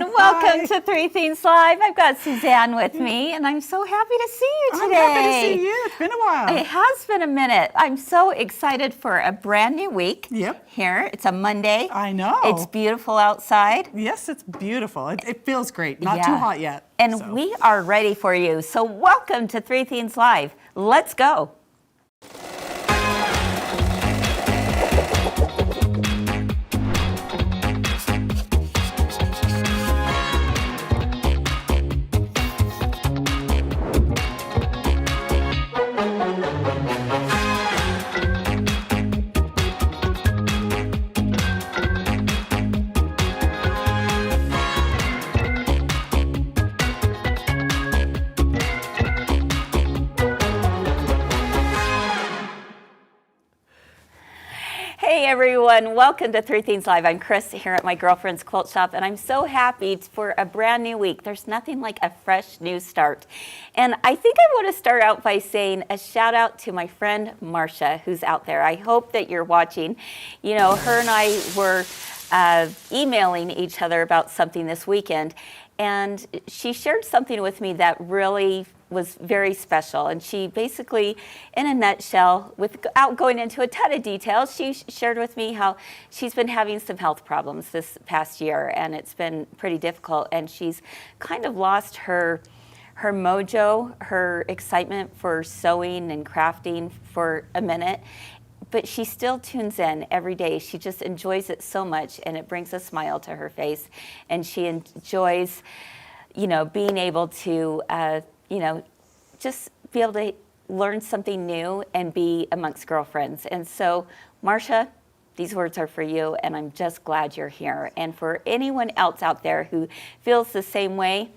everyone. Welcome to Three Things Live. I've got Suzanne with me, and I'm so happy to see you today. I'm happy to see you. It's been a while. It has been a minute. I'm so excited for a brand new week. Yep. Here, it's a Monday. I know. It's beautiful outside. Yes, it's beautiful. It feels great. Not too hot yet. And we are ready for you. So welcome to Three Things Live. Let's go. Hey everyone, welcome to Three Things Live. I'm Kris here at my girlfriend's quilt shop, and I'm so happy for a brand new week. There's nothing like a fresh new start. And I think I want to start out by saying a shout out to my friend Marcia, who's out there. I hope that you're watching. You know, her and I were emailing each other about something this weekend, and she shared something with me that really was very special. And she basically, in a nutshell, without going into a ton of details, she shared with me how she's been having some health problems this past year, and it's been pretty difficult. And she's kind of lost her mojo, her excitement for sewing and crafting for a minute. But she still tunes in every day. She just enjoys it so much, and it brings a smile to her face. And she enjoys, you know, being able to, you know, just be able to learn something new and be amongst girlfriends. And so, Marcia, these words are for you, and I'm just glad you're here. And for anyone else out there who feels the same way,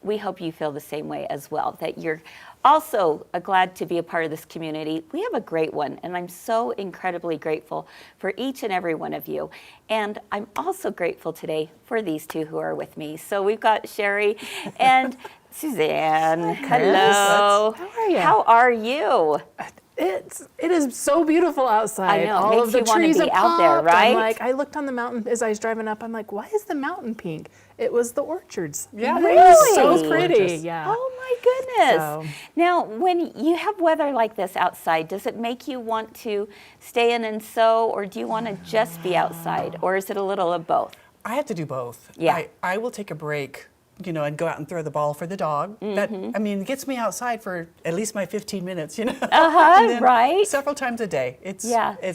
we hope you feel the same way as well, that you're also glad to be a part of this community. We have a great one, and I'm so incredibly grateful for each and every one of you. And I'm also grateful today for these two who are with me. So we've got Cheri and Suzanne. Hello. How are you? How are you? It is so beautiful outside. I know, it all makes of the you wanna trees be are out there, popped. right? I'm like, I looked on the mountain as I was driving up. I'm like, why is the mountain pink? It was the orchards. Yeah, Really? It was so pretty. Gorgeous. Yeah. Oh my goodness. So. Now, when you have weather like this outside, does it make you want to stay in and sew, or do you want to just be outside, or is it a little of both? I have to do both. Yeah. I will take a break, you know, and go out and throw the ball for the dog. That, I mean, gets me outside for at least my 15 minutes, you know. And then right. Several times a day. It's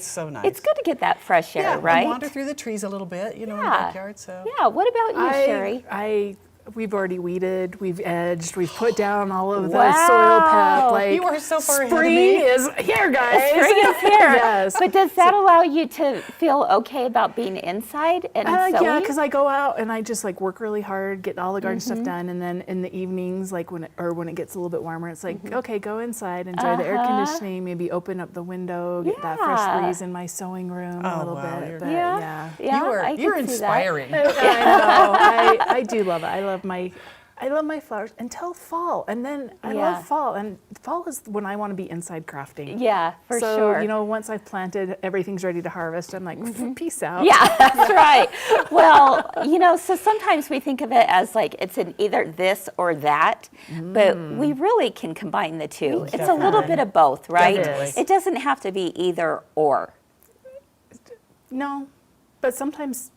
so nice. It's good to get that fresh air, yeah, right? and wander through the trees a little bit, you know, in the backyard. So. Yeah, what about you, Cheri? We've already weeded, we've edged, we've put down all of the Wow. soil prep. Like, You are so far ahead of spring me. is here, guys. Spring is here. Yes. But does that allow you to feel okay about being inside and sewing? Yeah, because I go out and I just like work really hard, get all the garden stuff done, and then in the evenings, like when it gets a little bit warmer, it's like, okay, go inside, enjoy the air conditioning, maybe open up the window, get that fresh breeze in my sewing room a little wow, bit. But Yeah, yeah. You're can see that. inspiring. I know. I do love it. I love my flowers until fall, and then I love fall, and fall is when I want to be inside crafting. Yeah, for so, sure. you know, once I've planted, everything's ready to harvest. I'm like, peace out. Yeah, that's right. Well, you know, so sometimes we think of it as like it's an either this or that, but we really can combine the two. It's a little bit of both, right? Definitely. It doesn't have to be either or. No, but sometimes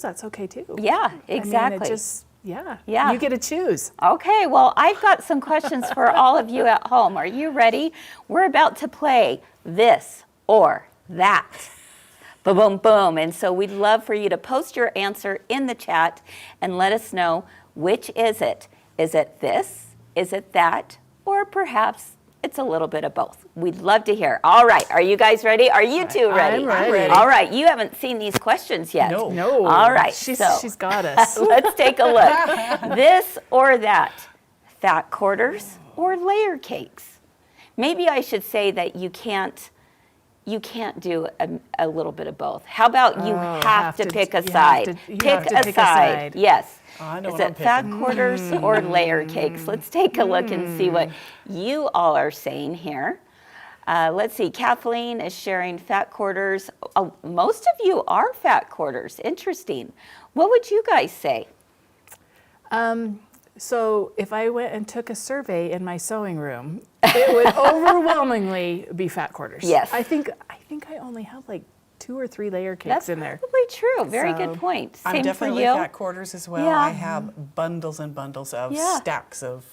that's okay too. Yeah, exactly. I mean, it just, yeah. Yeah. You get to choose. Okay, well, I've got some questions for all of you at home. Are you ready? We're about to play this or that. Boom, boom, boom. And so we'd love for you to post your answer in the chat and let us know which is it. Is it this? Is it that? Or perhaps it's a little bit of both. We'd love to hear. All right, are you guys ready? Are you two ready? I'm ready. All right, you haven't seen these questions yet. No. All right, She's got us. let's take a look. This or that, fat quarters or layer cakes? Maybe I should say that you can't do a little bit of both. How about you have to pick a side? Pick a side. Yes. I know Is what I'm it fat picking. quarters or layer cakes? Let's take a look and see what you all are saying here. Let's see, Kathleen is sharing fat quarters. Oh, most of you are fat quarters. Interesting. What would you guys say? So if I went and took a survey in my sewing room, it would overwhelmingly be fat quarters. Yes. I think I only have like 2 or 3 layer cakes That's in there. probably true. Very So, good point. Same I'm definitely for you. fat quarters as well. Yeah. I have bundles and bundles of Yeah. stacks of,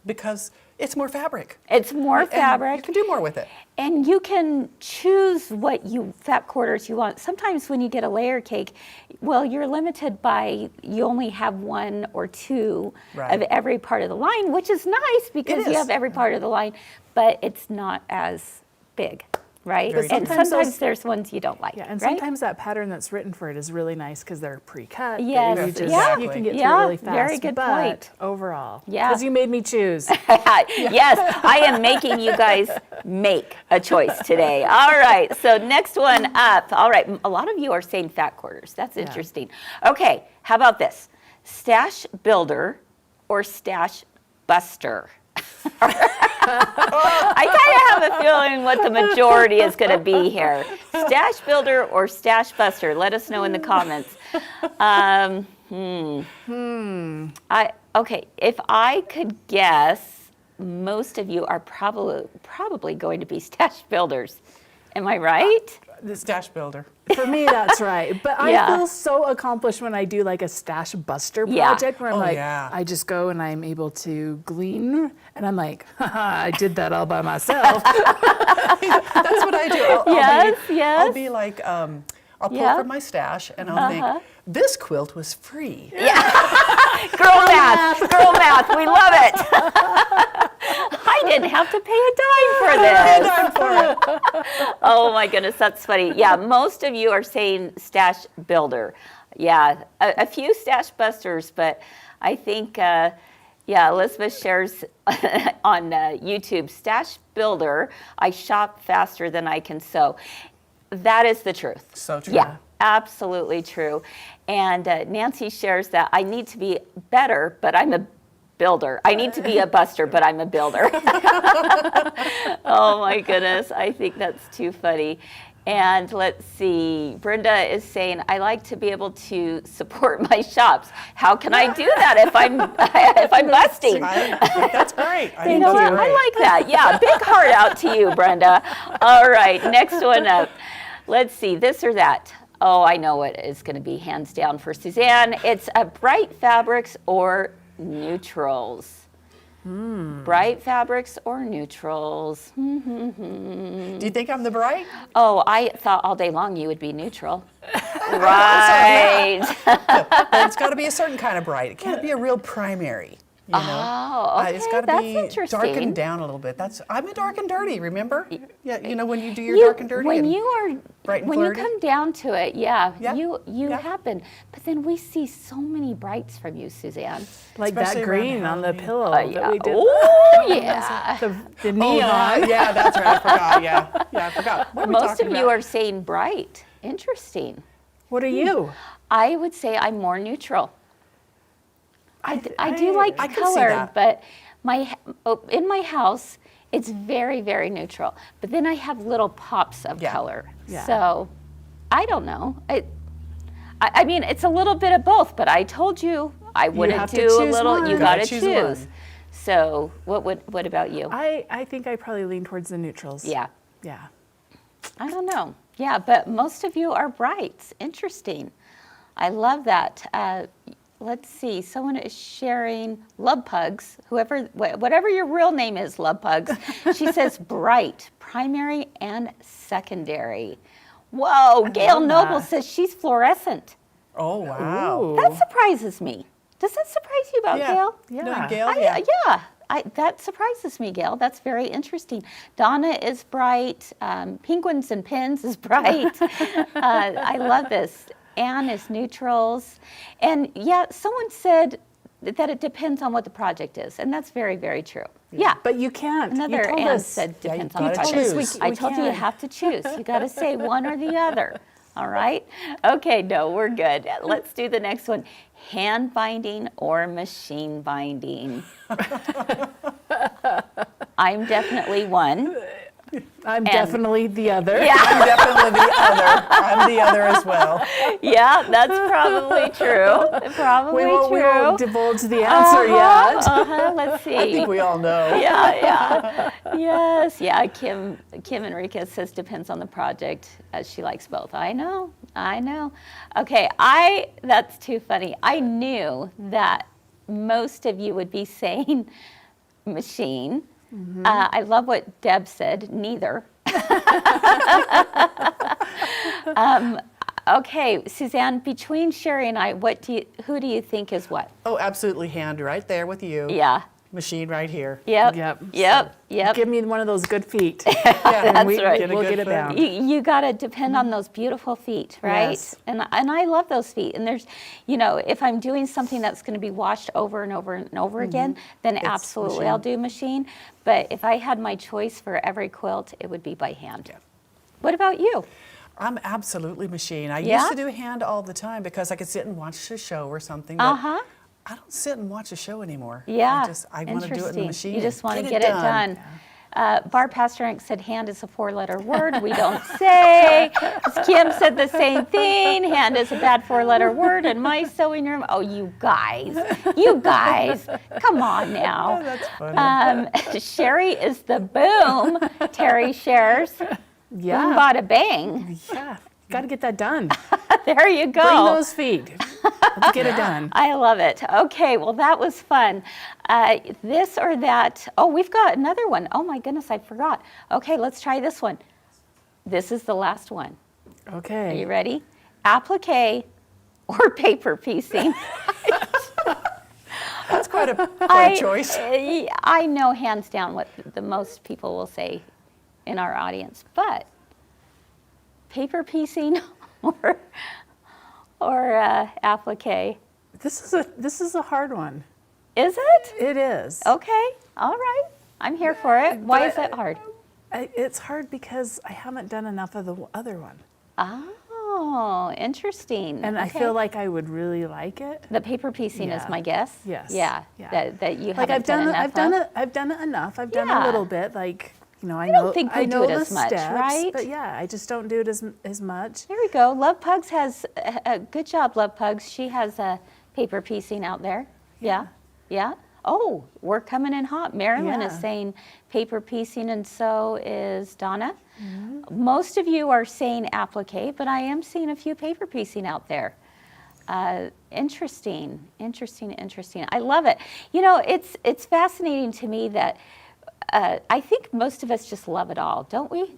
because it's more fabric. It's more And fabric. you can do more with it. And you can choose what fat quarters you want. Sometimes when you get a layer cake, well, you're limited by, you only have 1 or 2 Right. of every part of the line, which is nice because It you is. have every part of the line, but it's not as big, right? Very And true. sometimes there's ones you don't like, Yeah, and right? sometimes that pattern that's written for it is really nice because they're pre-cut. that Yes, you just, yeah. you can get through Yeah, it really fast. very good but point. overall, Yeah. because you made me choose. Yes, I am making you guys make a choice today. All right, so next one up. All right, a lot of you are saying fat quarters. That's Yeah. interesting. Okay, how about this? Stash builder or stash buster? I kind of have a feeling what the majority is going to be here. Stash builder or stash buster? Let us know in the comments. Okay, if I could guess, most of you are probably going to be stash builders. Am I right? The stash builder. For me, that's right. But Yeah. I feel so accomplished when I do like a stash buster Yeah. project where I'm Oh, like, yeah. I just go and I'm able to glean, and I'm like, haha, I did that all by myself. That's what I do. Yes, yes. I'll be like, I'll pull Yeah. from my stash and I'll think, this quilt was free. Girl math, we love it. I didn't have to pay a dime for this. Oh my goodness, that's funny. Yeah, most of you are saying stash builder. Yeah, a few stash busters, but I think, Elizabeth shares on YouTube, stash builder, I shop faster than I can sew. That is the truth. So true. Yeah, absolutely true. And Nancy shares that I need to be better, but I'm a builder. I need to be a buster, but I'm a builder. Oh my goodness, I think that's too funny. And let's see, Brenda is saying, I like to be able to support my shops. How can I do that if I'm busting? That's great. I You think know that's what? I great. like that. Yeah, big heart out to you, Brenda. All right, next one up. Let's see, this or that. Oh, I know what is going to be hands down for Suzanne. It's a bright fabrics or neutrals. Bright fabrics or neutrals. Do you think I'm the bright? Oh, I thought all day long you would be neutral. Right. But it's got to be a certain kind of bright. It can't be a real primary. Oh, okay, It's got to that's be interesting. darkened down a little bit. I'm a dark and dirty, remember? Yeah, when you do your dark and dirty. When and you are, bright and when you flirty. come down to it, yeah. Yeah. You Yeah. happen. But then we see so many brights from you, Suzanne. Like Especially that around green on the Halloween. pillow Yeah. that we did. Oh, yeah. The Oh, neon. yeah, that's right. I forgot. Yeah, I forgot. What are we Most talking of you about? are saying bright. Interesting. What are you? I would say I'm more neutral. I do like I can see color, that. but in my house, it's very, very neutral. But then I have little pops of Yeah. color. Yeah. So I don't know. I mean, it's a little bit of both, but I told you I wouldn't have to do a choose little. one. You You got to gotta choose choose. one. So what about you? I think I probably lean towards the neutrals. Yeah. Yeah. I don't know. Yeah, but most of you are brights. Interesting. I love that. Let's see. Someone is sharing Love Pugs. Whatever your real name is, Love Pugs. She says bright, primary and secondary. Whoa, Gail love Noble that. says she's fluorescent. Oh, wow. Ooh. That surprises me. Does that surprise you about Yeah. Gail? Yeah. No, Gail, yeah. That surprises me, Gail. That's very interesting. Donna is bright. Penguins and Pins is bright. I love this. Anne is neutrals. And yeah, someone said that it depends on what the project is. And that's very, very true. Yeah. But you can't. Another you told Anne us. said Yeah, you depends on the gotta project. choose. I We told you you can't. have to choose. You got to say one or the other. All right? Okay, no, we're good. Let's do the next one. Hand binding or machine binding? I'm definitely one. I'm definitely the other. Yeah. I'm definitely the other. I'm the other as well. Yeah, that's probably true. Probably We true. won't divulge the answer yet. Let's see. I think we all know. Yeah. Yes. Yeah. Kim Enriquez says depends on the project. She likes both. I know. Okay. That's too funny. I knew that most of you would be saying machine. I love what Deb said. Neither. Okay, Suzanne. Between Cheri and I, who do you think is what? Oh, absolutely, hand right there with you. Yeah. Machine right here. Yep. Give me one of those good feet. Yeah, That's we, right. We'll get it down. You got to depend on those beautiful feet, right? Yes. And I love those feet. And there's, if I'm doing something that's going to be washed over and over and over again, then It's absolutely machine. I'll do machine. But if I had my choice for every quilt, it would be by hand. Yeah. What about you? I'm absolutely machine. I Yeah? used to do hand all the time because I could sit and watch a show or something. But I don't sit and watch a show anymore. Yeah. I want to do it in the machine. You just want to and get it done. Bar Pasternak said hand is a 4-letter word. We don't say. Kim said the same thing. Hand is a bad 4-letter word in my sewing room. Oh, you guys. Come on now. Oh, that's funny. Cheri is the boom. Terry shares. Yeah. Boom, bada bang. Yeah. Got to get that done. There you go. Bring those feet. Let's get it done. I love it. Okay, well, that was fun. This or that. Oh, we've got another one. Oh, my goodness, I forgot. Okay, let's try this one. This is the last one. Okay. Are you ready? Applique or paper piecing? That's quite a choice. I know hands down what the most people will say in our audience, but paper piecing or applique? This is a hard one. Is it? It is. Okay, all right. I'm here for it. Why is it hard? It's hard because I haven't done enough of the other one. Oh, interesting. And I Okay. feel like I would really like it. The paper piecing is Yeah. my guess. Yes. Yeah. Yeah. That you Like haven't done enough I've done of? it. I've done it enough. I've done Yeah. a little bit. Like I don't know. think I we do know it the as much, steps, right? But yeah, I just don't do it as much. There we go. Love Pugs has a good job. Love Pugs. She has a paper piecing out there. Yeah. Oh, we're coming in hot. Marilyn is Yeah. saying paper piecing, and so is Donna. Most of you are saying applique, but I am seeing a few paper piecing out there. Interesting. I love it. It's fascinating to me that I think most of us just love it all, don't we?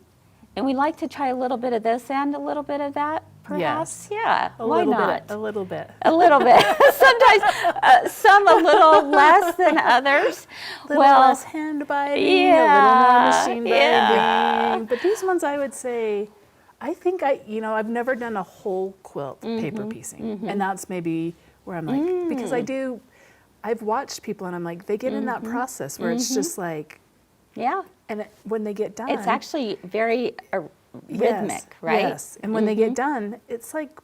And we like to try a little bit of this and a little bit of that, perhaps. Yes. Yeah. A Why little not? bit. A little bit. A little bit. Sometimes some a little less than others. A little less hand binding, a little more machine binding. yeah. But these ones, I would say, I think I've never done a whole quilt paper piecing, and that's maybe where I'm like, because I've watched people, and I'm like, they get in that process where it's just like, Yeah. and when they get done, It's actually very yes, rhythmic, right? Yes, and when they get done, it's like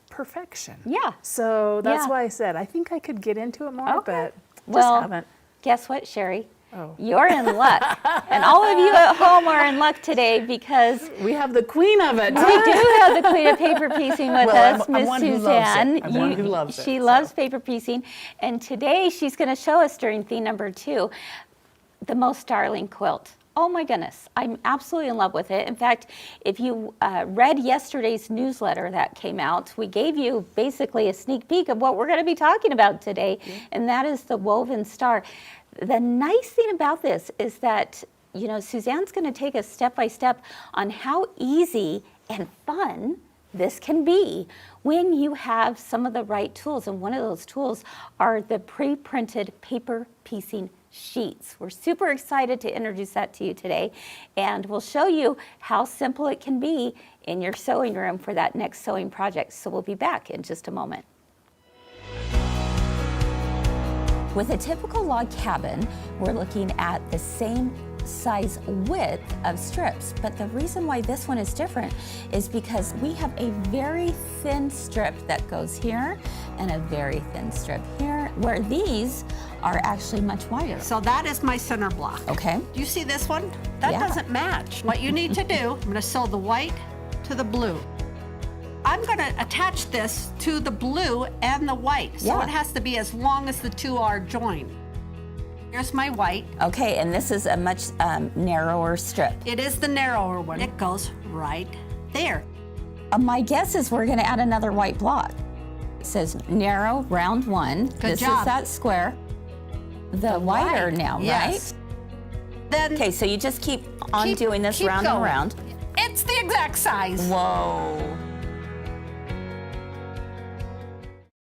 perfection. Yeah. So that's Yeah. why I said I think I could get into it more, Okay. but just Well, haven't. Guess what, Cheri? Oh. You're in luck. And all of you at home are in luck today because We have the queen of it. we do have the queen of paper piecing with Well, us, I'm Miss one who loves it. Suzanne. I'm one who loves it, She so. loves paper piecing. And today she's going to show us during theme number 2 the most darling quilt. Oh my goodness, I'm absolutely in love with it. In fact, if you read yesterday's newsletter that came out, we gave you basically a sneak peek of what we're going to be talking about today, and that is the woven star. The nice thing about this is that, Suzanne's going to take us step by step on how easy and fun this can be when you have some of the right tools. And one of those tools are the pre-printed paper piecing sheets. We're super excited to introduce that to you today, and we'll show you how simple it can be in your sewing room for that next sewing project. So we'll be back in just a moment. With a typical log cabin, we're looking at the same size width of strips, but the reason why this one is different is because we have a very thin strip that goes here and a very thin strip here where these are actually much wider. So that is my center block. Okay. Do you see this one? That Yeah. doesn't match. What you need to do, I'm gonna sew the white to the blue. I'm gonna attach this to the blue and the white. So Yeah. it has to be as long as the two are joined. Here's my white. Okay, and this is a much narrower strip. It is the narrower one. It goes right there. My guess is we're gonna add another white block. It says narrow, round one. This job. is that square. The wider white, now, yes. right? Then Okay, so you just keep on keep- doing this keep round and going. round. It's the exact size. Whoa.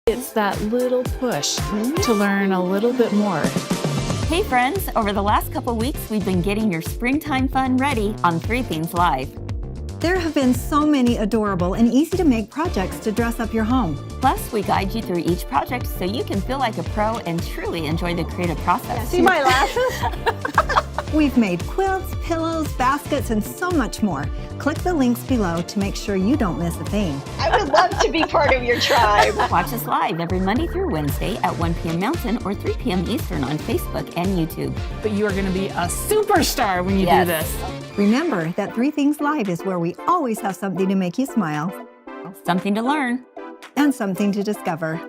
It's that little push to learn a little bit more. Hey friends, over the last couple weeks, we've been getting your springtime fun ready on Three Things Live. There have been so many adorable and easy to make projects to dress up your home. Plus, we guide you through each project so you can feel like a pro and truly enjoy the creative process. See my lashes? We've made quilts, pillows, baskets, and so much more. Click the links below to make sure you don't miss a thing. I would love to be part of your tribe. Watch us live every Monday through Wednesday at 1 p.m. Mountain or 3 p.m. Eastern on Facebook and YouTube. But you are going to be a superstar when you Yes. do this. Remember that Three Things Live is where we always have something to make you smile Something to learn. and something to discover.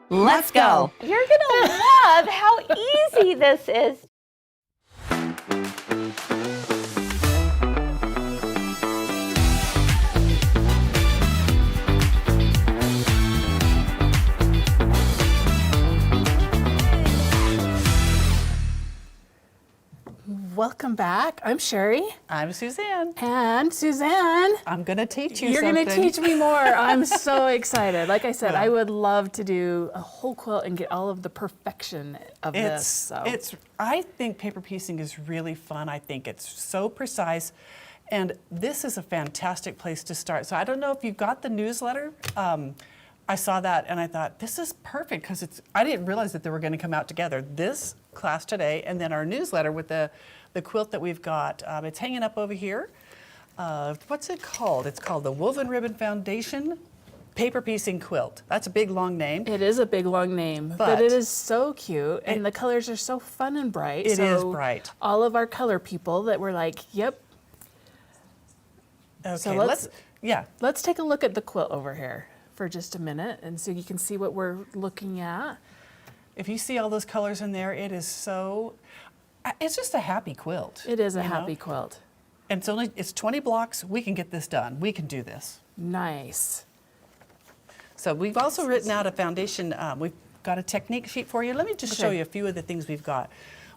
Let's go. You're gonna love how easy this is. Welcome back. I'm Cheri. I'm Suzanne. And Suzanne. I'm going to teach you You're something. going to teach me more. I'm so excited. Like I said, I would love to do a whole quilt and get all of the perfection of this. So. I think paper piecing is really fun. I think it's so precise. And this is a fantastic place to start. So I don't know if you got the newsletter. I saw that and I thought, this is perfect because I didn't realize that they were going to come out together. This class today and then our newsletter with the quilt that we've got. It's hanging up over here. What's it called? It's called the Woven Ribbon Foundation Paper Piecing Quilt. That's a big long name. It is a big long name, but it is so cute and the colors are so fun and bright. It is so bright. All of our color people that were like, yep. Okay, So let's take a look at the quilt over here for just a minute and so you can see what we're looking at. If you see all those colors in there, it is so, it's just a happy quilt. It is a you know? happy quilt. And it's 20 blocks. We can get this done. We can do this. Nice. So we've also written out a foundation. We've got a technique sheet for you. Let me just show Okay. you a few of the things we've got.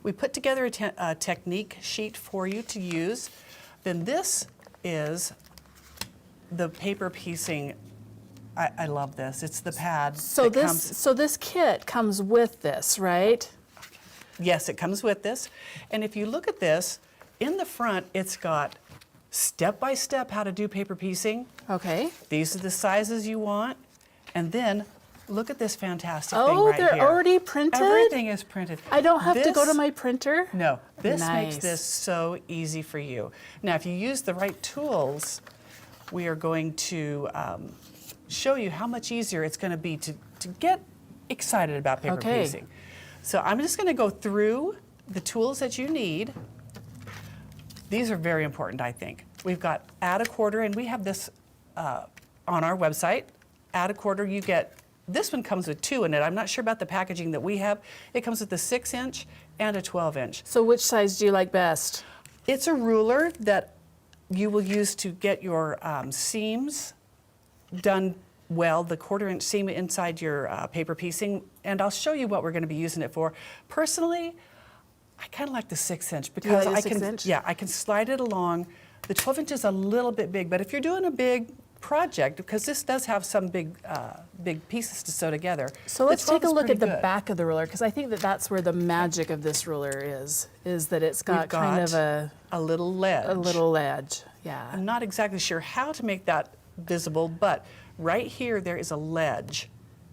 We put together a technique sheet for you to use. Then this is the paper piecing. I love this. It's the pad. So that comes. so this kit comes with this, right? Yes, it comes with this. And if you look at this, in the front, it's got step-by-step how to do paper piecing. Okay. These are the sizes you want. And then look at this fantastic thing Oh, right here. they're already printed? Everything is printed. I don't have to go to This- my printer? No, this makes Nice. this so easy for you. Now, if you use the right tools, we are going to show you how much easier it's going to be to get excited about paper Okay. piecing. So I'm just going to go through the tools that you need. These are very important, I think. We've got add a quarter, and we have this on our website. Add a quarter, you get, this one comes with 2 in it. I'm not sure about the packaging that we have. It comes with a 6-inch and a 12-inch. So which size do you like best? It's a ruler that you will use to get your seams done well, the 1/4-inch seam inside your paper piecing, and I'll show you what we're going to be using it for. Personally, I kind of like the 6-inch because like the I can, 6-inch? yeah, I can slide it along. The 12-inch is a little bit big, but if you're doing a big project, because this does have some big pieces to sew together. So the let's 12 take a is look pretty at the good. back of the ruler because I think that that's where the magic of this ruler is that it's got, We've kind of got a little ledge. a little ledge. Yeah. I'm not exactly sure how to make that visible, but right here there is a ledge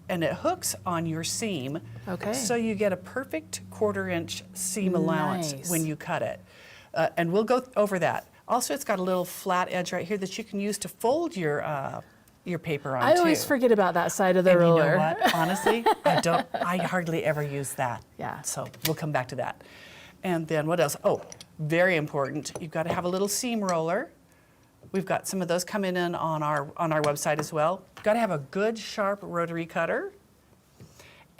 and it hooks on your seam. Okay. So you get a perfect 1/4-inch seam allowance Nice. when you cut it. And we'll go over that. Also, it's got a little flat edge right here that you can use to fold your your paper on I too. always forget about that side of the And you roller. know what? Honestly, I hardly ever use that. Yeah. So we'll come back to that. And then what else? Oh, very important. You've got to have a little seam roller. We've got some of those coming in on our website as well. Got to have a good sharp rotary cutter.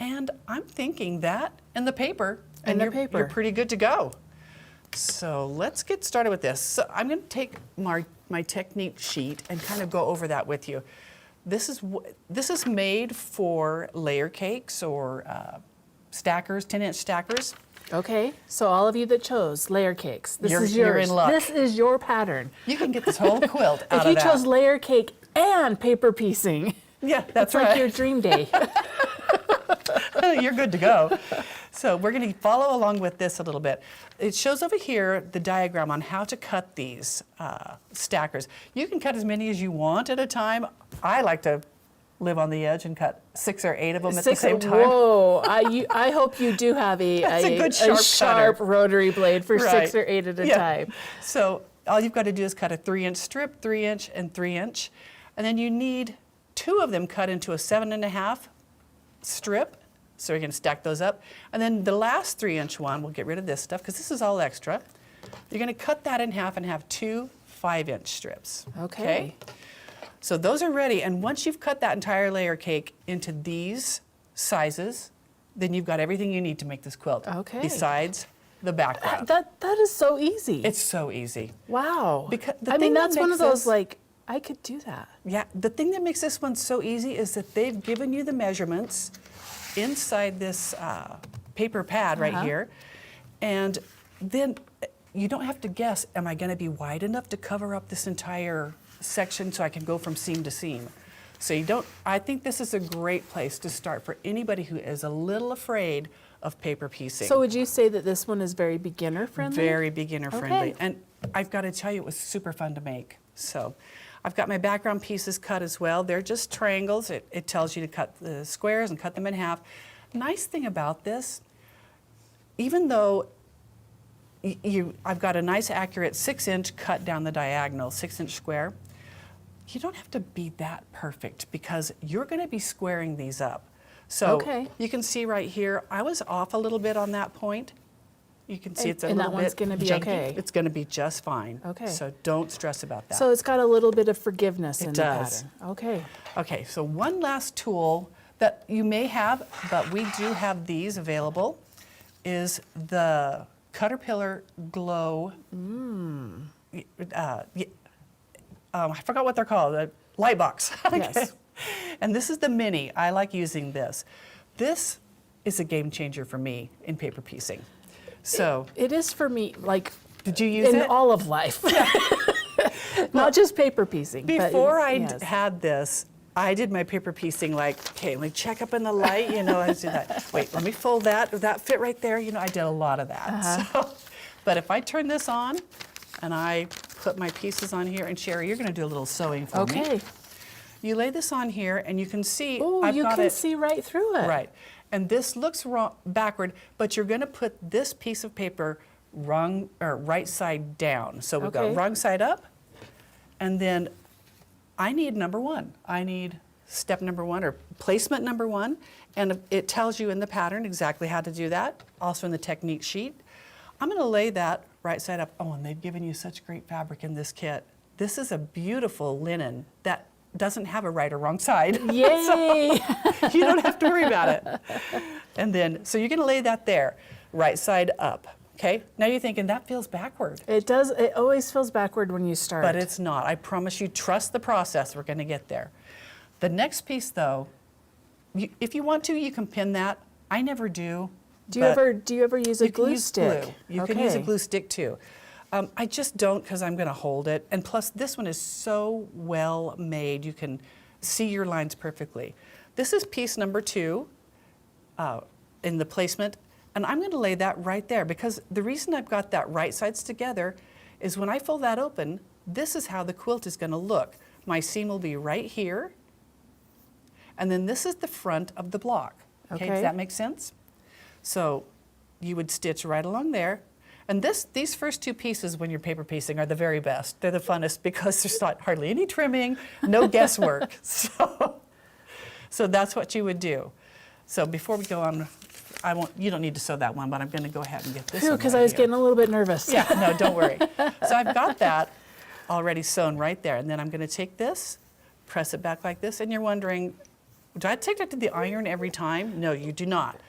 And I'm thinking that and the paper. And the you're, paper. You're pretty good to go. So let's get started with this. So I'm going to take my technique sheet and kind of go over that with you. This is made for layer cakes or stackers, 10-inch stackers. Okay, so all of you that chose layer cakes, this is You're yours. in luck. This is your pattern. You can get this whole quilt out If of you that. chose layer cake and paper piecing, Yeah, that's it's like right. your dream day. You're good to go. So we're going to follow along with this a little bit. It shows over here the diagram on how to cut these stackers. You can cut as many as you want at a time. I like to live on the edge and cut 6 or 8 of them at the same time. Whoa! I hope you do have That's a good sharp sharp cutter. rotary blade for Right. 6 or 8 at a Yeah. time. So all you've got to do is cut a 3-inch strip, 3-inch, and 3-inch. And then you need 2 of them cut into a 7.5 strip. So you're going to stack those up. And then the last 3-inch one, we'll get rid of this stuff because this is all extra. You're going to cut that in half and have 2 5-inch strips. Okay. So those are ready. And once you've cut that entire layer cake into these sizes, then you've got everything you need to make this quilt. Okay. Besides the background. That is so easy. It's so easy. wow. Because the I thing mean, that that's one makes of those this- like I could do that. Yeah, the thing that makes this one so easy is that they've given you the measurements inside this paper pad right here. And then you don't have to guess, am I going to be wide enough to cover up this entire section so I can go from seam to seam? So you don't, I think this is a great place to start for anybody who is a little afraid of paper piecing. So would you say that this one is very beginner friendly? Very beginner friendly. Okay. And I've got to tell you, it was super fun to make. So I've got my background pieces cut as well. They're just triangles. It tells you to cut the squares and cut them in half. Nice thing about this, even though I've got a nice accurate 6-inch cut down the diagonal, 6-inch square, you don't have to be that perfect because you're going to be squaring these up. So Okay. you can see right here, I was off a little bit on that point. You can see it's a And little that bit one's gonna be janky. okay. It's going to be just fine. Okay. So don't stress about that. So it's got a little bit of forgiveness in It the does. pattern. Okay. Okay, so one last tool that you may have, but we do have these available, is the Caterpillar Glow. I forgot what they're called, the light box. Yes. And this is the mini. I like using this. This is a game changer for me in paper piecing. So, It is for me, like did you use in it? all of life. Not just paper piecing. but Before I yes. had this, I did my paper piecing like, okay, let me check up in the light, I do that. Wait, let me fold that. Does that fit right there? I did a lot of that. So, but if I turn this on and I put my pieces on here, and Cheri, you're going to do a little sewing for me. Okay. You lay this on here and you can see Oh, I've you got can it. see right through it. Right. And this looks wrong, backward, but you're going to put this piece of paper right side down. So we've Okay. got wrong side up, and then I need number 1. I need step number 1 or placement number 1, and it tells you in the pattern exactly how to do that, also in the technique sheet. I'm going to lay that right side up. Oh, and they've given you such great fabric in this kit. This is a beautiful linen that doesn't have a right or wrong side. Yay! You don't have to worry about it. And then, so you're going to lay that there, right side up. Okay? Now you're thinking, that feels backward. It does. It always feels backward when you start. But it's not. I promise you, trust the process. We're going to get there. The next piece, though, if you want to, you can pin that. I never do. Do you ever use a You can glue use stick? glue. You can use a Okay. glue stick too. I just don't because I'm going to hold it. And plus, this one is so well made. You can see your lines perfectly. This is piece number 2 in the placement. And I'm going to lay that right there because the reason I've got that right sides together is when I fold that open, this is how the quilt is going to look. My seam will be right here. And then this is the front of the block. Okay, Okay. does that make sense? So you would stitch right along there, And these first two pieces when you're paper piecing are the very best. They're the funnest because there's not hardly any trimming, no guesswork. So that's what you would do. So before we go on, you don't need to sew that one, but I'm going to go ahead and get this one Because right I was here. getting a little bit nervous. Yeah, no, don't worry. So I've got that already sewn right there. And then I'm going to take this, press it back like this, and you're wondering, do I take that to the iron every time? No, you do not.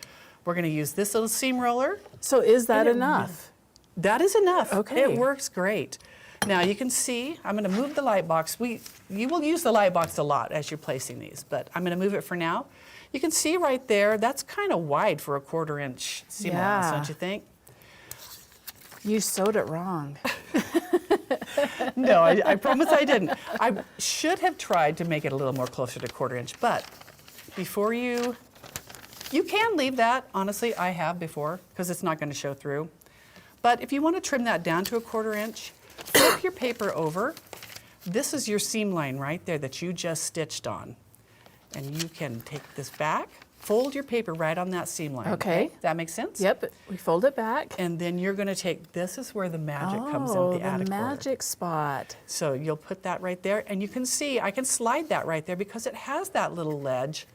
We're going to use this little seam roller. So is that And it enough? That is enough. Okay. It works great. Now you can see, I'm going to move the light box. You will use the light box a lot as you're placing these, but I'm going to move it for now. You can see right there, that's kind of wide for a 1/4 inch seam allowance, Yeah. don't you think? You sewed it wrong. No, I promise I didn't. I should have tried to make it a little more closer to 1/4 inch, but before you can leave that, honestly, I have before, because it's not going to show through. But if you want to trim that down to a 1/4 inch, flip your paper over. This is your seam line right there that you just stitched on. And you can take this back, fold your paper right on that seam line. Okay. Does that make sense? Yep, we fold it back. And then you're going to take, this is where the magic comes in, the attic the corner. magic spot. So you'll put that right there, and you can see I can slide that right there because it has that little ledge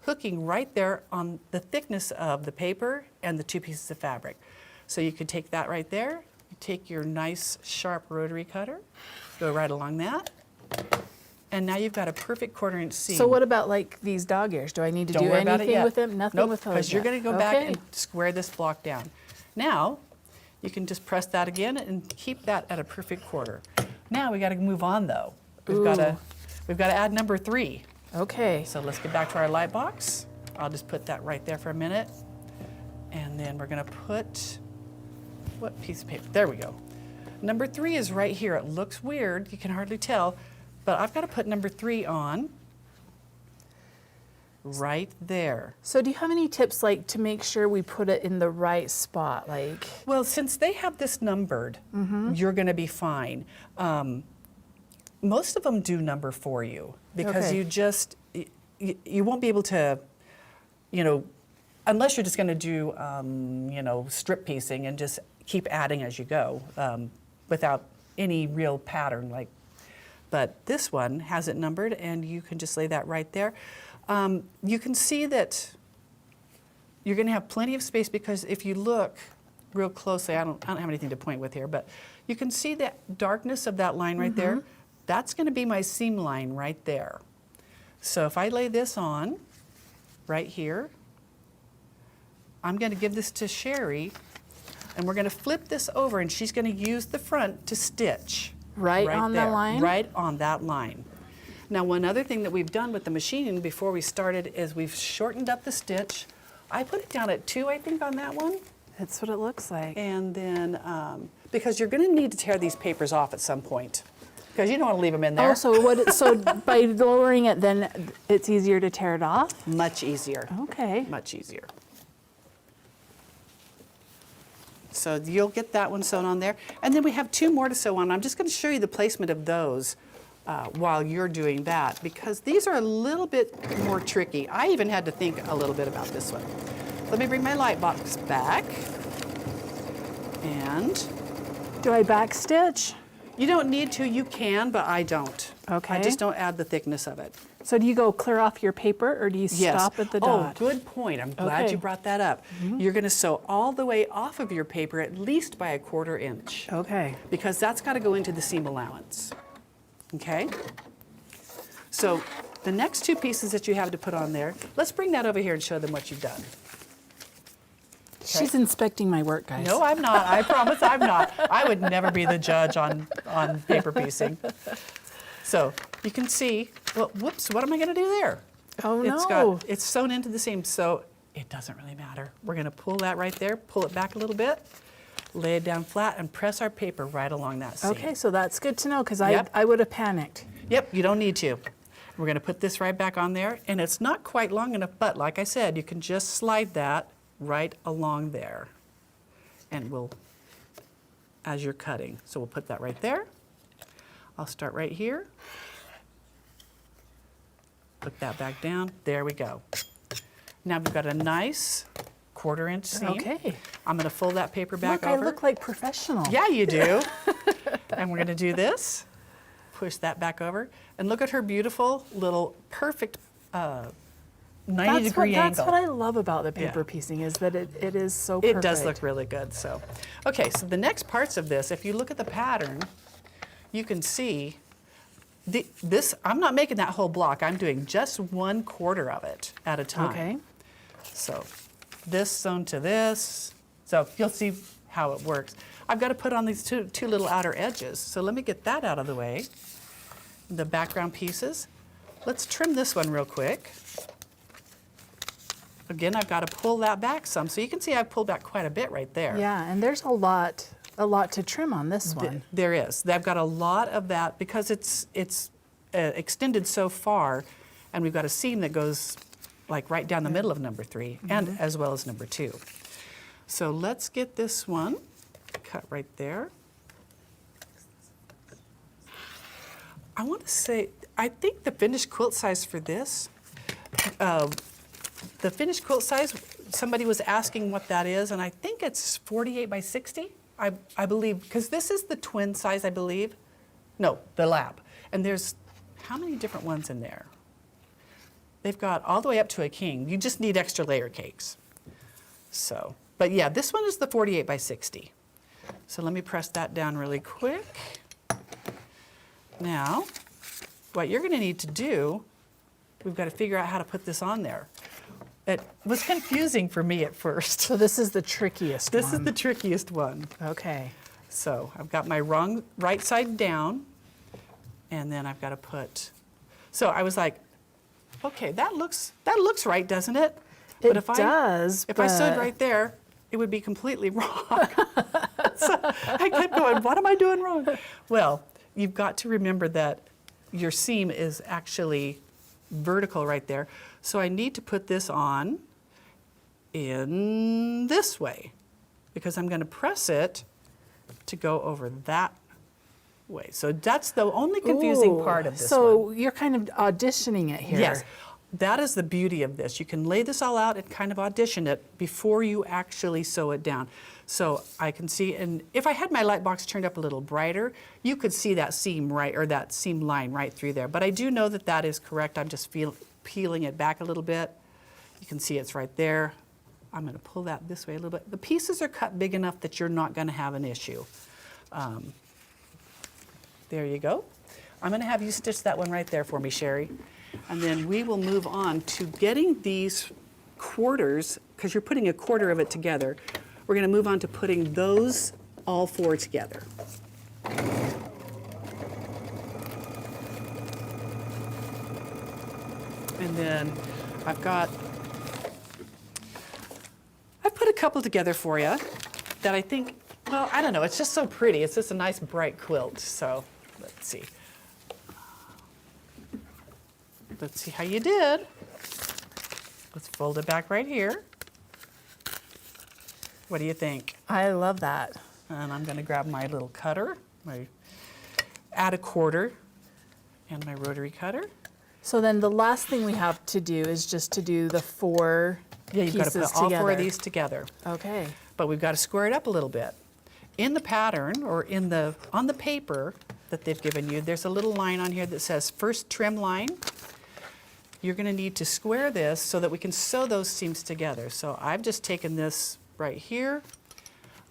hooking right there on the thickness of the paper and the two pieces of fabric. So you could take that right there, you take your nice sharp rotary cutter, go right along that, and now you've got a perfect 1/4 inch seam. So what about like these dog ears? Do I need to Don't do worry about it anything yet. with them? Nothing Nope, with those because you're yet. going to go back Okay. and square this block down. Now, you can just press that again and keep that at a perfect 1/4. Now we got to move on though. We've got to add number 3. Okay. So let's get back to our light box. I'll just put that right there for a minute. And then we're going to put, what piece of paper? There we go. Number 3 is right here. It looks weird, you can hardly tell, but I've got to put number 3 on right there. So do you have any tips like to make sure we put it in the right spot? Like, Well, since they have this numbered, you're going to be fine. Most of them do number for you because Okay. you just, you won't be able to, unless you're just going to do, strip piecing and just keep adding as you go without any real pattern. But this one has it numbered, and you can just lay that right there. You can see that you're going to have plenty of space because if you look real closely, I don't have anything to point with here, but you can see that darkness of that line right there. That's going to be my seam line right there. So if I lay this on right here, I'm going to give this to Cheri, and we're going to flip this over, and she's going to use the front to stitch. Right on the there, line? Right on that line. Now, one other thing that we've done with the machining before we started is we've shortened up the stitch. I put it down at 2, I think, on that one. that's what it looks like. And then, because you're going to need to tear these papers off at some point, because you don't want to leave them in there. Also, so by lowering it, then it's easier to tear it off? Much easier. Okay. Much easier. So you'll get that one sewn on there. And then we have 2 more to sew on. I'm just going to show you the placement of those while you're doing that, because these are a little bit more tricky. I even had to think a little bit about this one. Let me bring my light box back. And Do I backstitch? you don't need to, you can, but I don't. Okay. I just don't add the thickness of it. So do you go clear off your paper or do you stop at the dot? Oh, good point. I'm glad Okay. you brought that up. You're going to sew all the way off of your paper at least by a 1/4 inch. Okay. Because that's got to go into the seam allowance. Okay? So the next 2 pieces that you have to put on there, let's bring that over here and show them what you've done. She's inspecting my work, guys. No, I'm not. I promise I'm not. I would never be the judge on paper piecing. So you can see, well, whoops, what am I going to do there? Oh, It's sewn into the seam, so it doesn't really matter. We're going to pull that right there, pull it back a little bit, lay it down flat, and press our paper right along that seam. Okay, so that's good to know because Yep. I would have panicked. Yep, you don't need to. We're going to put this right back on there, and it's not quite long enough, but like I said, you can just slide that right along there, and as you're cutting. So we'll put that right there. I'll start right here. Put that back down. There we go. Now we've got a nice 1/4" seam. Okay. I'm going to fold that paper back Look, over. I look like professional. Yeah, you do. And we're going to do this. Push that back over. And look at her beautiful little perfect 90-degree angle. That's what I love about the paper Yeah. piecing is that it is so perfect. It does look really good. So, okay, so the next parts of this, if you look at the pattern, you can see this. I'm not making that whole block. I'm doing just 1/4 of it at a time. Okay. So this sewn to this. So you'll see how it works. I've got to put on these two little outer edges. So let me get that out of the way. The background pieces. Let's trim this one real quick. Again, I've got to pull that back some. So you can see I've pulled back quite a bit right there. Yeah, and there's a lot to trim on this one. There is. I've got a lot of that because it's extended so far, and we've got a seam that goes like right down the middle of number 3, and as well as number 2. So let's get this one cut right there. I want to say, I think the finished quilt size for this, the finished quilt size, somebody was asking what that is, and I think it's 48 by 60, I believe, because this is the twin size, I believe. No, the lap. And there's, how many different ones in there? They've got all the way up to a king. You just need extra layer cakes. So, but yeah, this one is the 48 by 60. So let me press that down really quick. Now, what you're going to need to do, we've got to figure out how to put this on there. It was confusing for me at first. So this is the trickiest one. This is the trickiest one. Okay. So I've got my right side down, and then I've got to put, so I was like, okay, that looks right, doesn't it? It does, If I sewed but- right there, it would be completely wrong. So I kept going, what am I doing wrong? Well, you've got to remember that your seam is actually vertical right there. So I need to put this on in this way because I'm going to press it to go over that way. So that's the only confusing Ooh, part of this so one. you're kind of auditioning it here. Yes, that is the beauty of this. You can lay this all out and kind of audition it before you actually sew it down. So I can see, and if I had my light box turned up a little brighter, you could see that seam right, or that seam line right through there. But I do know that that is correct. I'm just peeling it back a little bit. You can see it's right there. I'm going to pull that this way a little bit. The pieces are cut big enough that you're not going to have an issue. There you go. I'm going to have you stitch that one right there for me, Cheri. And then we will move on to getting these quarters, because you're putting 1/4 of it together. We're going to move on to putting those all 4 together. And then I've put a couple together for you that I think, well, I don't know, it's just so pretty. It's just a nice bright quilt. So let's see. Let's see how you did. Let's fold it back right here. What do you think? I love that. And I'm going to grab my little cutter, add 1/4, and my rotary cutter. So then the last thing we have to do is just to do the 4 Yeah, you've got pieces to put all together. 4 of these together. Okay. But we've got to square it up a little bit. In the pattern, or on the paper that they've given you, there's a little line on here that says first trim line. You're going to need to square this so that we can sew those seams together. So I've just taken this right here.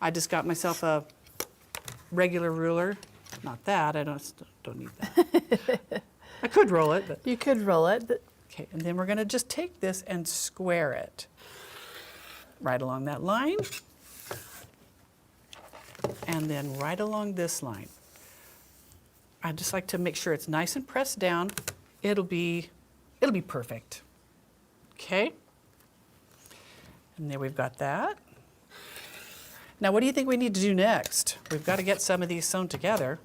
I just got myself a regular ruler. Not that, I don't need that. I could roll it, but You could roll it. okay. And then we're going to just take this and square it right along that line, and then right along this line. I just like to make sure it's nice and pressed down. It'll be perfect. Okay. And there we've got that. Now, what do you think we need to do next? We've got to get some of these sewn together.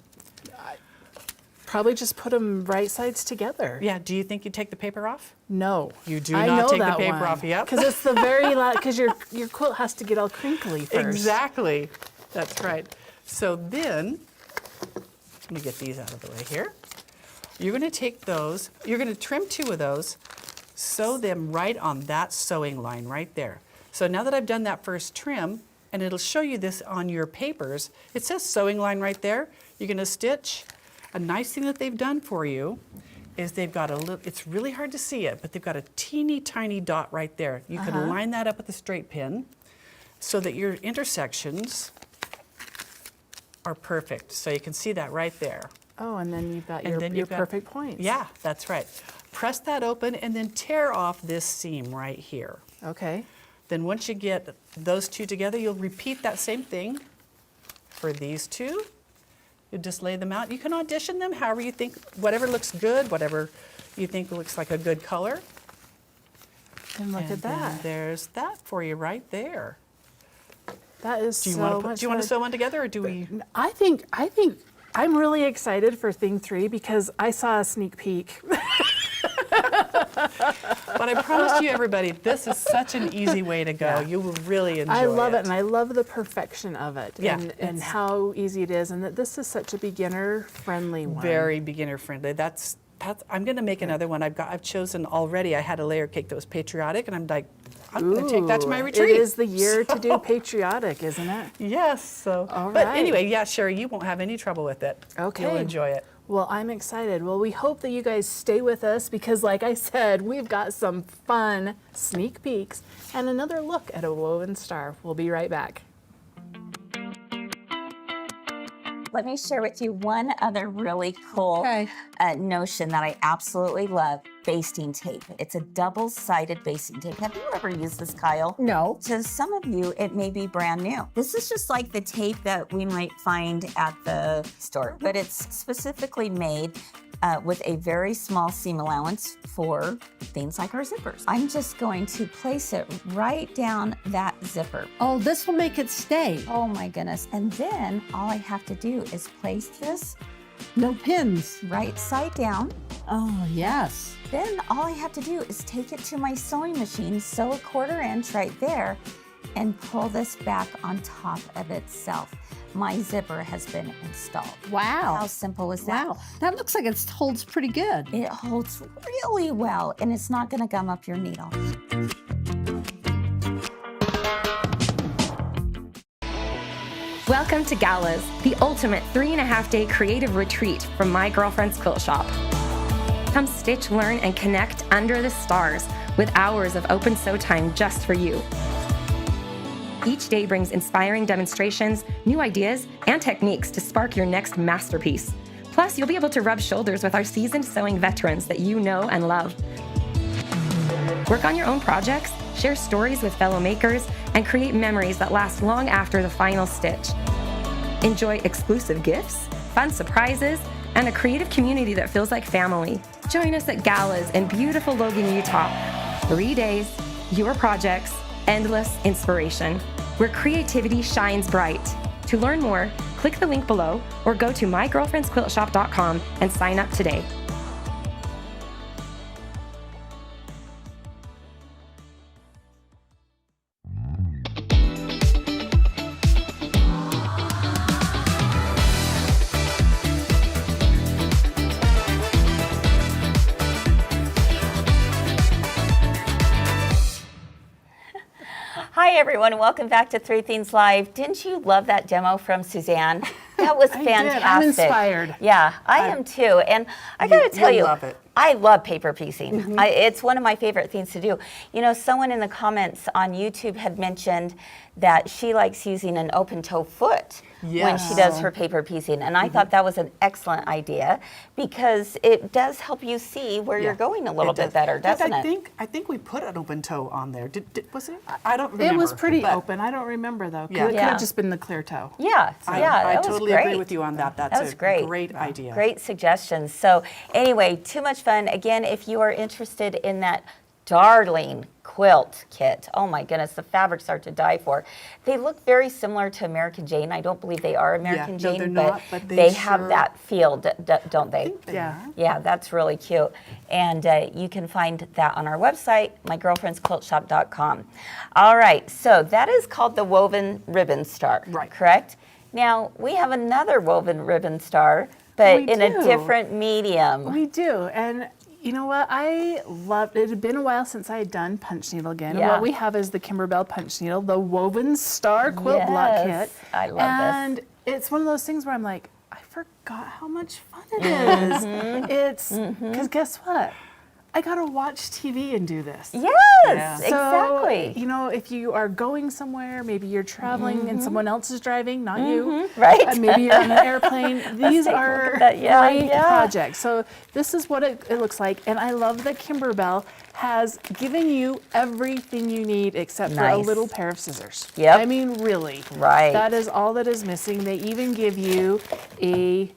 Probably just put them right sides together. Yeah, do you think you take the paper off? No. You do I not know take the that paper one. off, yep. Because it's the very last, because your quilt has to get all crinkly first. Exactly. That's right. So then, let me get these out of the way here. You're going to take those, you're going to trim 2 of those, sew them right on that sewing line right there. So now that I've done that first trim, and it'll show you this on your papers, it says sewing line right there. You're gonna stitch. A nice thing that they've done for you is they've got a little, it's really hard to see it, but they've got a teeny tiny dot right there. You can line that up with a straight pin so that your intersections are perfect. So you can see that right there. Oh, and then you've got And your, then your you've got- perfect points. Yeah, that's right. Press that open and then tear off this seam right here. Okay. Then once you get those two together, you'll repeat that same thing for these two. You just lay them out. You can audition them however you think, whatever looks good, whatever you think looks like a good color. And look And at then that. there's that for you right there. That is Do you so want to much do you want to fun. sew one together, or do we? I think I'm really excited for thing 3 because I saw a sneak peek. But I promise you, everybody, this is such an easy way to go. You will really enjoy it. I love it, and I love the perfection of it, Yeah, and it's- how easy it is, and that this is such a beginner-friendly one. Very beginner friendly. That's. I'm going to make another one. I've chosen already. I had a layer cake that was patriotic, and I'm like, I'm going to take that to my Ooh, retreat. It is the year to do patriotic, isn't it? Yes. So. All But right. anyway, yeah, Cheri, you won't have any trouble with it. Okay. You'll enjoy it. Well, I'm excited. Well, we hope that you guys stay with us because, like I said, we've got some fun sneak peeks and another look at a woven star. We'll be right back. Let me share with you one other really cool notion that I absolutely love, basting tape. It's a double-sided basting tape. Have you ever used this, Kyle? No. To some of you, it may be brand new. This is just like the tape that we might find at the store, but it's specifically made with a very small seam allowance for things like our zippers. I'm just going to place it right down that zipper. Oh, this will make it stay. Oh my goodness. And then all I have to do is place this No pins. right side down. Oh, yes. Then all I have to do is take it to my sewing machine, sew a 1/4 inch right there, and pull this back on top of itself. My zipper has been installed. Wow. How simple is that? Wow. That looks like it holds pretty good. It holds really well, and it's not going to gum up your needle. Welcome to Galas, the ultimate 3.5-day creative retreat from my girlfriend's quilt shop. Come stitch, learn, and connect under the stars with hours of open sew time just for you. Each day brings inspiring demonstrations, new ideas, and techniques to spark your next masterpiece. Plus, you'll be able to rub shoulders with our seasoned sewing veterans that you know and love. Work on your own projects, share stories with fellow makers, and create memories that last long after the final stitch. Enjoy exclusive gifts, fun surprises, and a creative community that feels like family. Join us at Galas in beautiful Logan, Utah. 3 days, your projects, endless inspiration, where creativity shines bright. To learn more, click the link below or go to mygirlfriendsquiltshop.com and sign up today. Hi everyone, welcome back to Three Things Live. Didn't you love that demo from Suzanne? That was I did. fantastic. I'm inspired. Yeah, I am too. And I gotta tell you, love it. I love paper piecing. It's one of my favorite things to do. You know, someone in the comments on YouTube had mentioned that she likes using an open toe foot when she does her paper piecing. And I thought that was an excellent idea because it does help you see where you're going a little bit better, doesn't it? I think we put an open toe on there. Was it? I don't remember. It was pretty but open. I don't remember though. Yeah. It could Yeah. have just been the clear toe. Yeah, I that was totally great. agree with you on that. That's That was a great. great idea. Great suggestions. So anyway, too much fun. Again, if you are interested in that darling quilt kit, oh my goodness, the fabrics are to die for. They look very similar to American Jane. I don't believe they are American no, Jane, they're but, not, but they they have sure- that feel, don't they? Yeah. Yeah, that's really cute. And you can find that on our website, mygirlfriendsquiltshop.com. All right, so that is called the woven ribbon star, Right. correct? Now, we have another woven ribbon star, but We in a do. different medium. We do, and You know what? I loved it. Had been a while since I had done punch needle again. And Yeah. what we have is the Kimberbell punch needle, the woven star quilt block Yes, kit. I love and it's one of those things where I'm like, I forgot how much fun it is. It's because guess what? I gotta watch TV and do this. Yes, So, exactly. you know, if you are going somewhere, maybe you're traveling and someone else is driving, not you. Right. Maybe you're on an airplane. These take a look are at that. Yeah, great yeah. projects. So this is what it looks like. And I love that Kimberbell has given you everything you need except for a Nice. little pair of scissors. Yep. I mean, really. Right. That is all that is missing. They even give you a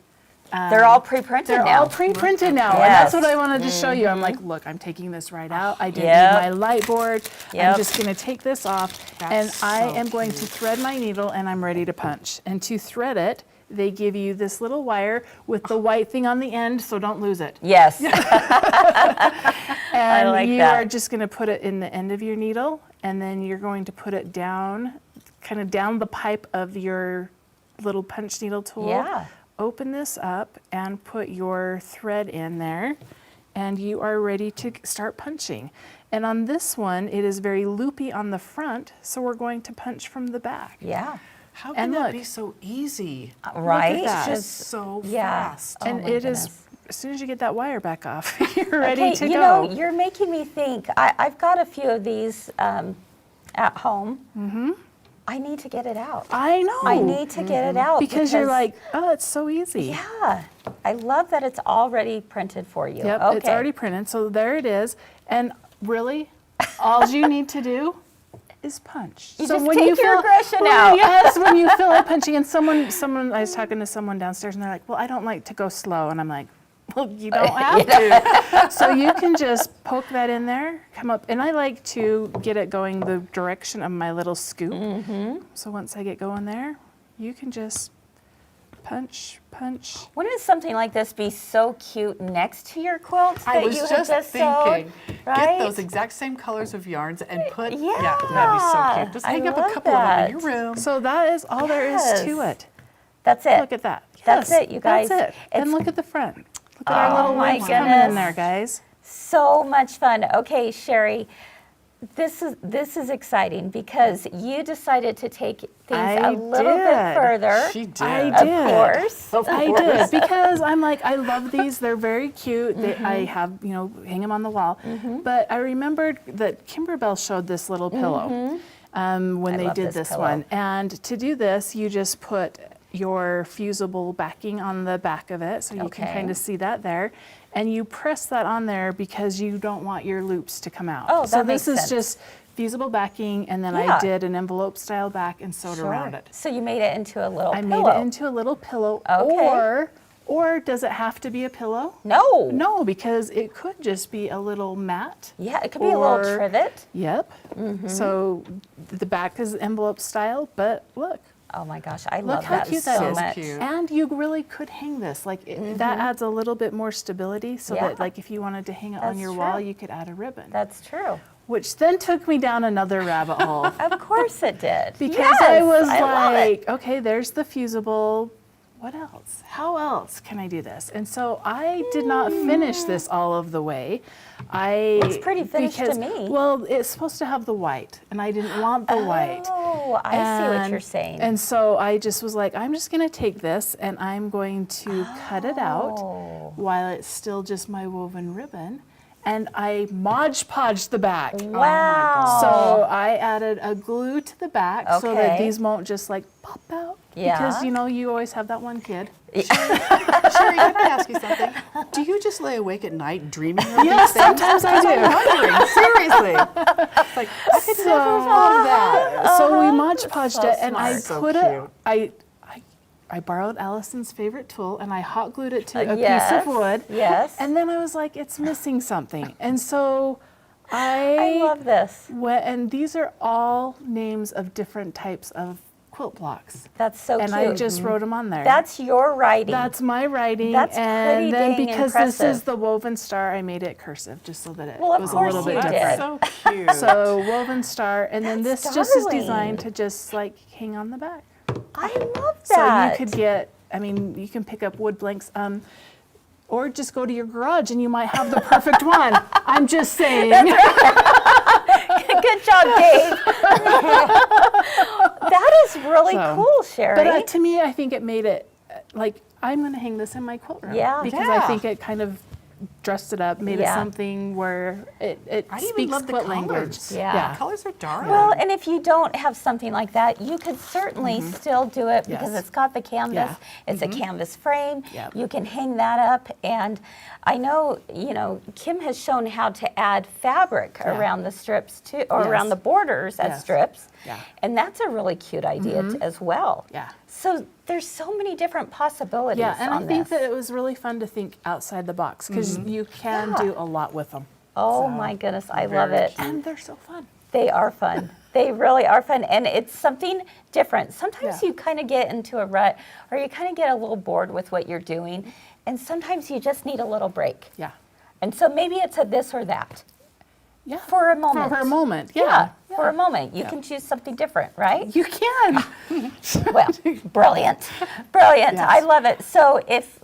They're all pre-printed they're now. all pre-printed now, and Yes. that's what I wanted to show you. I'm like, look, I'm taking this right out. I didn't Yep. need my light board. Yep. I'm just going to take this off, and I so am going to thread my needle, and I'm ready to punch. And to thread it, they give you this little wire with the white thing on the end, so don't lose it. Yes. And like you that. are just going to put it in the end of your needle, and then you're going to put it down, kind of down the pipe of your little punch needle tool. Yeah. Open this up and put your thread in there, and you are ready to start punching. And on this one, it is very loopy on the front, so we're going to punch from the back. Yeah. How And can that look. be so easy? Right. Look at that. It's just so Yeah. fast. Oh And my it is, goodness. as soon as you get that wire back off, you're ready Okay, to you go. know, you're making me think. I've got a few of these at home. I need to get it out. I know. I need to get it out because you're like, oh, it's so easy. yeah. I love that it's already printed for you. Yep, okay. it's already printed. So there it is. And really, all you need to do is punch. You just take your aggression out. Yes, when you feel like punching. And someone, I was talking to someone downstairs, and they're like, well, I don't like to go slow. And I'm like, well, you don't have to. So you can just poke that in there, come up. And I like to get it going the direction of my little scoop. So once I get going there, you can just punch, punch. Wouldn't something like this be so cute next to your quilts that I was you had just just thinking, sewed? Right? get those exact same colors of yarns and put, Yeah. that'd be so cute. Just I hang up a love couple of them in that. your room. So that is all there is to Yes. it. That's it. Look at that. That's Yes, it, you guys. That's it. And It's- look at the front. Look at our little my links coming goodness. in there, guys. So much fun. Okay, Cheri, this is exciting because you decided to take things I a little bit did. further. She did. I did. Of course. I did because I'm like, I love these. They're very cute. I have, hang them on the wall. But I remembered that Kimberbell showed this little pillow when they love did this this pillow. one. And to do this, you just put your fusible backing on the back of it, so you can Okay. kind of see that there. And you press that on there because you don't want your loops to come out. Oh, so that this makes is sense. just fusible backing, and then Yeah. I did an envelope style back and sewed around it. So you made it into a little I pillow. made it into a little pillow. Okay. Or does it have to be a pillow? No. No, because it could just be a little mat. Yeah, it could be a little Or- trivet. Yep. So the back is envelope style, but look. Oh my gosh, I Look love how that cute so that is. much. Cute. And you really could hang this. Like that adds a little bit more stability so Yeah. that like if you wanted to hang it on That's your true. wall, you could add a ribbon. That's true. Which then took me down another rabbit hole. Of course it did. Because Yes, I was love it. like, okay, there's the fusible. What else? How else can I do this? And so I did not finish this all of the way. It's pretty finished to me. Well, it's supposed to have the white, and I didn't want the white. Oh, I see what And- you're saying. And so I just was like, I'm just going to take this and I'm going to cut it out Oh. while it's still just my woven ribbon. And I Mod Podged the back. Wow. So I added a glue to the back so that Okay. these won't just like pop out. Yeah. Because you always have that one kid. Sherry, let me ask you something. Do you just lay awake at night dreaming of Yes, these things? sometimes I do. Wondering, seriously. It's like, I could never have thought of that. So we Mod Podged So it and I smart. So put it, cute. I borrowed Allison's favorite tool and I hot glued it to a yes, piece of wood. yes. And then I was like, it's missing something. And so I love this. went, and these are all names of different types of quilt blocks. That's so And cute. I just wrote them on there. That's your writing. That's my writing. That's and pretty then dang because this impressive. is the woven star, I made it cursive just so that it Well, of was a course little bit you did. different. So cute. So woven star, and then That's this just is darling. designed to just like hang on the back. I love So that. you could get, you can pick up wood blanks. Or just go to your garage and you might have the perfect one. I'm just saying. Good job, Dave. That is really cool, Cheri. But to me, I think it made it, like, I'm going to hang this in my quilt room. Yeah. Because I think it kind of dressed it up, made it Yeah. something where it I even speaks love the quilt colors. language. Yeah. The colors are dark. Well, and if you don't have something like that, you could certainly still do it because Yes. it's got the canvas. Yeah. It's a canvas frame. Yep. You can hang that up. And I know, Kim has shown how to add fabric around the strips too, or around Yes. the borders as Yes. strips. Yeah. And that's a really cute idea as well. Yeah. So there's so many different possibilities Yeah, and on I think this. that it was really fun to think outside the box because you can do a lot with them. Oh my goodness, I love it. And they're so fun. They are fun. They really are fun. And it's something different. Sometimes Yeah. you kind of get into a rut or you kind of get a little bored with what you're doing. And sometimes you just need a little break. Yeah. And so maybe it's a this or that Yeah. for a moment. For a moment. Yeah, Yeah. for a moment. You can choose something different, right? You can. Well, brilliant. Brilliant. Yes. I love it. So if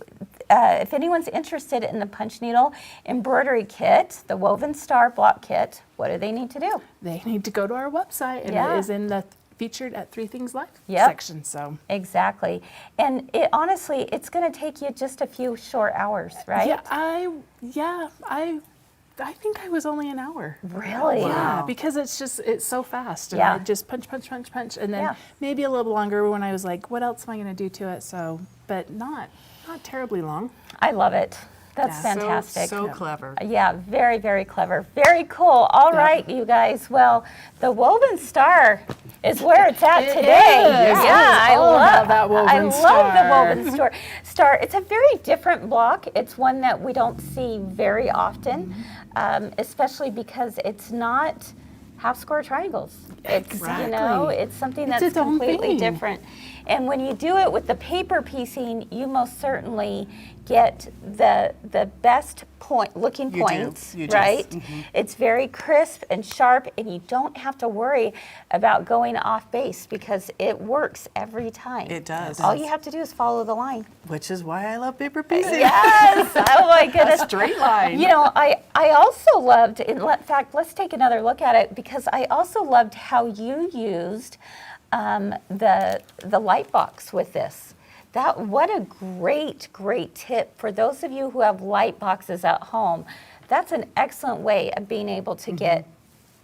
anyone's interested in the punch needle embroidery kit, the woven star block kit, what do they need to do? They need to go to our website, and Yeah. it is in the featured at Three Things Live Yep. section. So Exactly. And it honestly, it's going to take you just a few short hours, right? I think I was only an hour. Really? Yeah, because it's so fast. And Yeah. I just punch, and then Yeah. maybe a little longer when I was like, what else am I going to do to it? So, but not terribly long. I love it. That's Yeah. fantastic. So clever. Yeah, very, very clever. Very cool. All right, you guys. Well, the woven star is where it's at today. is. Yeah, I All love about that woven I love star. the woven star. It's a very different block. It's one that we don't see very often, especially because it's not half square triangles. It's it's something that's its own completely thing. different. And when you do it with the paper piecing, you most certainly get the best looking You do. points, You do. right? It's very crisp and sharp, and you don't have to worry about going off base because it works every time. It does. All you have to do is follow the line. Which is why I love paper piecing. Yes! Oh my goodness. Straight line. I also loved, in fact, let's take another look at it because I also loved how you used the light box with this. What a great tip for those of you who have light boxes at home. That's an excellent way of being able to get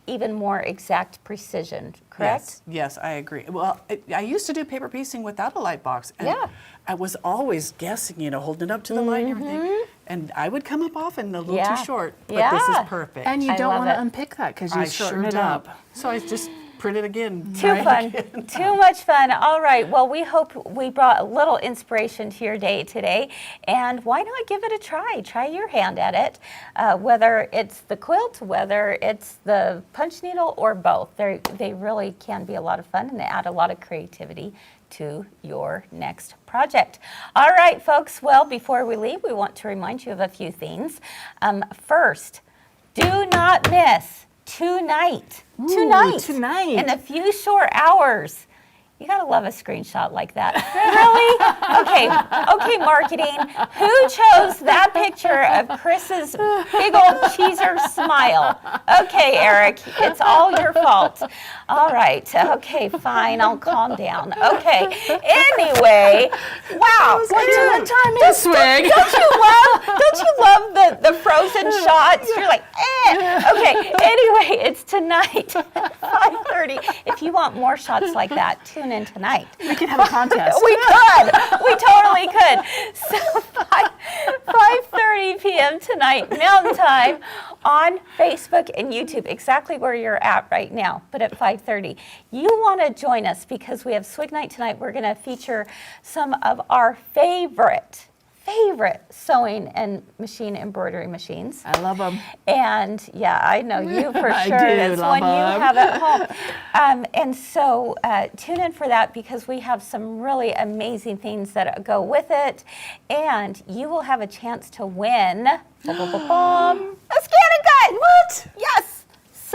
even more exact precision, correct? Yes, I agree. Well, I used to do paper piecing without a light box. And Yeah. I was always guessing, holding it up to the light and everything. And I would come up often a little Yeah. too short. But this Yeah. is perfect. And you I don't love want to it. unpick that because you I shorten sure it don't. up. So I just print it again. Too fun. Too much fun. All right. Well, we hope we brought a little inspiration to your day today. And why not give it a try? Try your hand at it. Whether it's the quilt, whether it's the punch needle, or both. They really can be a lot of fun and they add a lot of creativity to your next project. All right, folks. Well, before we leave, we want to remind you of a few things. First, do not miss tonight. Tonight. In a few short hours. You gotta love a screenshot like that. Really? Okay, marketing. Who chose that picture of Chris's big old cheeser smile? Okay, Eric, it's all your fault. All right, okay, fine, I'll calm down. Okay, anyway, wow. Swig. Don't you love the frozen shots? You're like, eh. Okay, anyway, it's tonight at 5:30. If you want more shots like that, tune in tonight. We could have a contest. We could. We totally could. So 5:30 p.m. tonight, Mountain Time, on Facebook and YouTube, exactly where you're at right now, but at 5:30. You want to join us because we have Swig Night tonight. We're going to feature some of our favorite sewing and machine embroidery machines. I love them. And yeah, I know you for I sure. do It's love one you 'em. have at home. And so tune in for that because we have some really amazing things that go with it. And you will have a chance to win a scanning gun. What? Yes.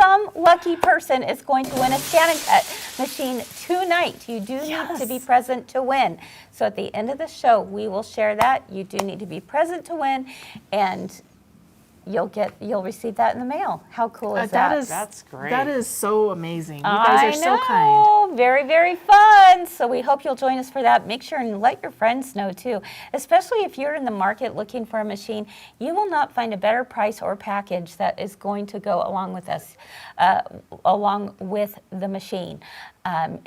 some lucky person is going to win a Scan and Cut machine tonight. You do need to be present to win. So at the end of the show, we will share that. You do need to be present to win, and you'll receive that in the mail. How cool is that? That's great. That is so amazing. You guys are so kind. Oh, very, very fun. So we hope you'll join us for that. Make sure and let your friends know too, especially if you're in the market looking for a machine. You will not find a better price or package that is going to go along with us, along with the machine.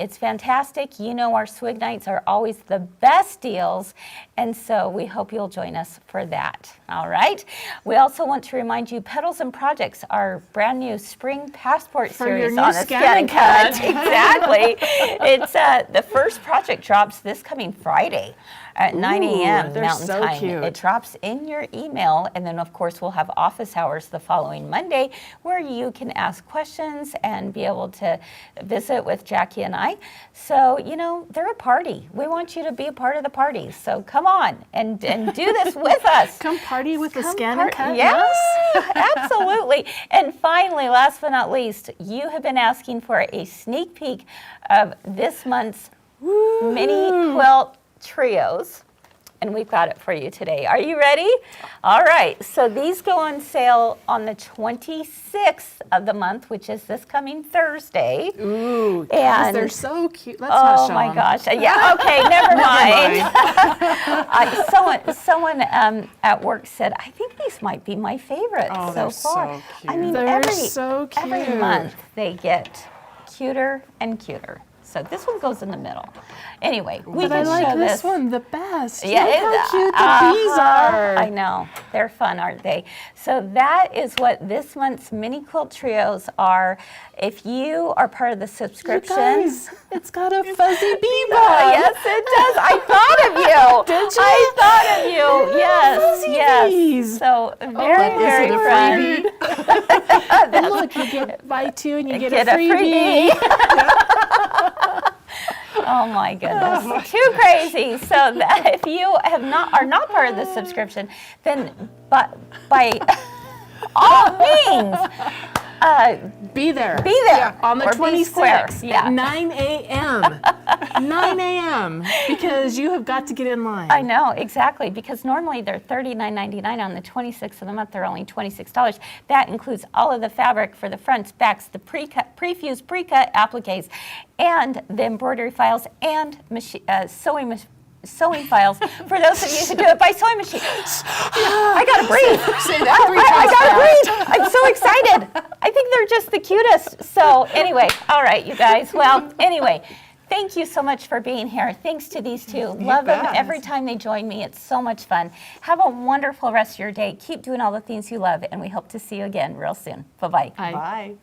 It's fantastic. You know our swig nights are always the best deals, and so we hope you'll join us for that. All right. We also want to remind you, Petals and Projects, our brand new spring passport series on a Scan and Cut. Exactly. It's the first project drops this coming Friday at 9 a.m. they're Mountain so Time. cute. It drops in your email, and then of course we'll have office hours the following Monday where you can ask questions and be able to visit with Jackie and I. So, you know, they're a party. We want you to be a part of the party. So come on and do this with us. Come party with the Come Scan and Cut. Yes, absolutely. And finally, last but not least, you have been asking for a sneak peek of this month's mini quilt trios, and we've got it for you today. Are you ready? All right, so these go on sale on the 26th of the month, which is this coming Thursday. Ooh, And- they're so cute. Let's not show Oh my them. gosh. Yeah, okay, never mind. Someone at work said, I think these might be my favorites Oh, so they're far. so I mean, They're so every cute. month they get cuter and cuter. So this one goes in the middle. Anyway, we But I can like show this one the best. Yeah, Look how cute the bees uh-huh. are. I know. They're fun, aren't they? So that is what this month's mini quilt trios are. If you are part of the You subscription. guys, it's got a fuzzy bee bug. Yes, it does. I thought of you. Did you? I thought of you. Yes, fuzzy yes. bees. So very, Is very it a fun. freebie? And look, you get buy two and you get a freebie. Oh my goodness, too crazy. So that if you are not part of the subscription, then by all means, Be there. be there On the or be square. 26th Yeah. at 9 a.m. 9 a.m. because you have got to get in line. I know, exactly, because normally they're $39.99. On the 26th of the month, they're only $26. That includes all of the fabric for the fronts, backs, the pre-fused, pre-cut appliques, and the embroidery files and sewing files for those of you who do it by sewing machine. I gotta breathe. Say that 3 I times gotta fast. breathe. I'm so excited. I think they're just the cutest. So anyway, all right, you guys. Well, anyway, thank you so much for being here. Thanks to these two. Love them bet. every time they join me. It's so much fun. Have a wonderful rest of your day. Keep doing all the things you love, and we hope to see you again real soon. Bye-bye. Bye. Bye.